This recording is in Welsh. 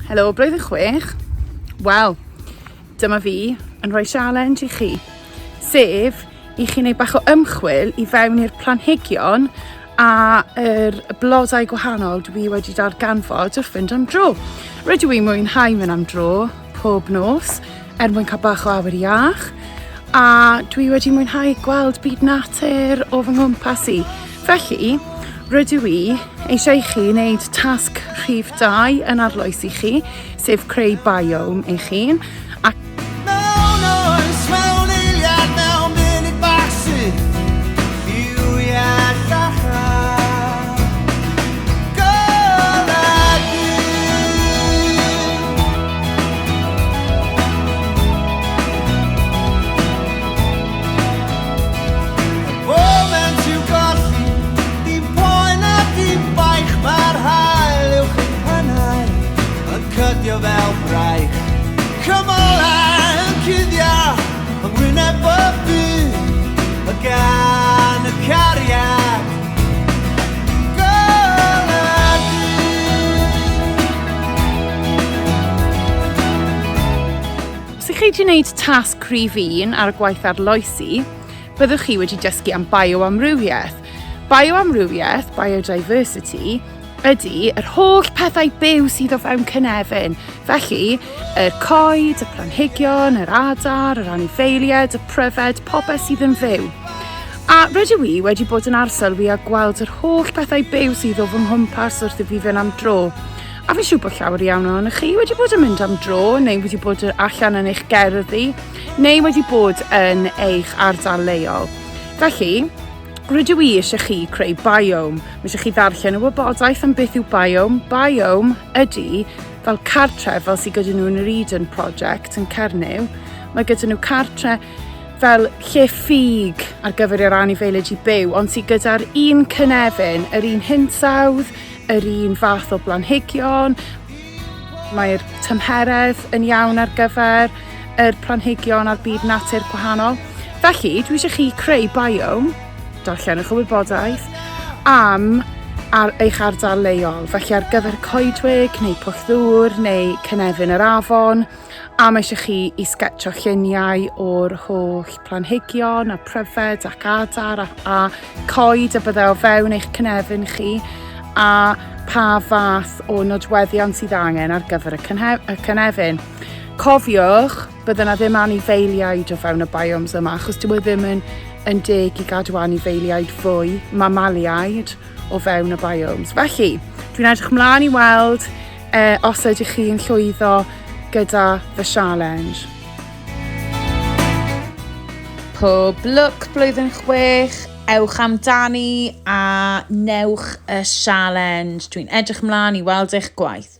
Helo, blwyddyn 6. Wel, dyma fi yn rhoi challenge i chi. Sef, i chi wneud bach o ymchwil i fewn i'r planhigion a yr blodau gwahanol dwi wedi darganfod wrth fynd am dro. Rydw i mwynhau mynd am dro pob nos mwyn cael bach o awyr iach. A dwi wedi mwynhau gweld byd natur o fy nghwmpas i. Felly, rydw i eisiau i chi wneud tasg rhif 2 yn arloesi chi, sef creu biome i chi. fel braich cymylau yn cuddio yng ngwyneb y byd y gan y cariad golygu. Os ych chi wedi gwneud tasg rhif 1 ar y gwaith arloesi, byddwch chi wedi dysgu am bioamrywiaeth. Bioamrywiaeth, biodiversity, ydy yr holl pethau byw sydd o fewn cynefin. Felly, yr coed, y planhigion, yr adar, yr anifeiliaid, y pryfed, popeth sydd yn fyw. A rydw i wedi bod yn arsylwi a gweld yr holl pethau byw sydd o fy nghwmpas wrth i fi fynd am dro. A fi'n siŵr bod llawer iawn ohonoch chi wedi bod yn mynd am dro, neu wedi bod allan yn eich gerddi, neu wedi bod yn eich ardal leol. Felly, rydw i eisiau chi creu biome. Mae eisiau chi ddarllen y wybodaeth am beth yw biome. Biome ydy fel cartre fel sydd gyda nhw yn yr Eden Project yn Cernyw. Mae gyda nhw cartre fel lle ffug ar gyfer yr anifeiliaid i byw, ond sydd gyda'r un cynefin, yr un hinsawdd, yr un fath o blanhigion. Mae'r tymheredd yn iawn ar gyfer yr planhigion a'r byd natur gwahanol. Felly, dwi eisiau chi creu biome, darllen eich wybodaeth am eich ardal leol. Felly ar gyfer coedwig, neu pwll ddŵr, neu cynefin yr afon. A mae eisiau chi i sgetio lluniau o'r holl planhigion, a pryfed ac adar, a coed a bydde o fewn eich cynefin chi, a pa fath o nodweddion sydd angen ar gyfer y cynefin. Cofiwch, bydde yna ddim anifeiliaid o fewn y biomes yma, achos dwi ddim yn deg i gadw anifeiliaid fwy, mamaliaid o fewn y biomes. Felly, dwi'n edrych ymlaen i weld os ydych chi yn llwyddo gyda fy challenge. Pob lwc blwyddyn 6, ewch amdani a newch y challenge. Dwi'n edrych ymlaen i weld eich gwaith.